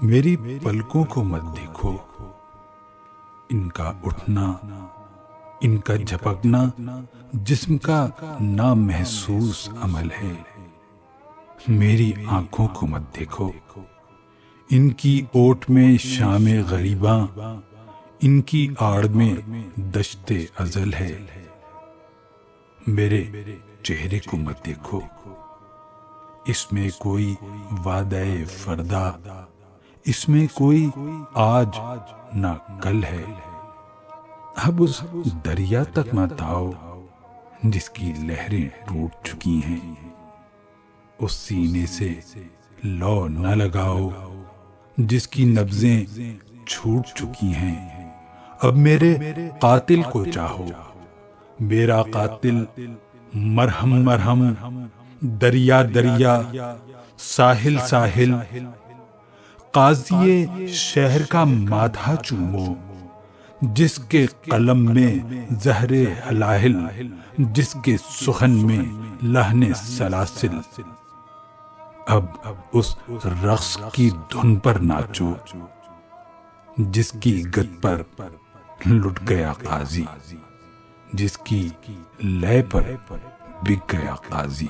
میری پلکوں کو مت دیکھو، ان کا اٹھنا، ان کا جھپکنا جسم کا نامحسوس عمل ہے۔ میری آنکھوں کو مت دیکھو، ان کی اوٹ میں شام غریباں، ان کی آڑ میں دشت ازل ہے۔ میرے چہرے کو مت دیکھو، اس میں کوئی وعدہ فردا، اس میں کوئی آج نہ کل ہے۔ اب اس دریا تک مت آؤ جس کی لہریں ٹوٹ چکی ہیں، اس سینے سے لو نہ لگاؤ جس کی نبضیں چھوٹ چکی ہیں۔ اب میرے قاتل کو چاہو، میرا قاتل مرہم مرہم، دریا دریا، ساحل ساحل، قاضی شہر کا ماتھا چومو جس کے قلم میں زہر ہلاہل، جس کے سخن میں لہن سلاسل۔ اب اس رقص کی دھن پر ناچو جس کی گت پر لٹ گیا قاضی، جس کی لے پر بک گیا قاضی۔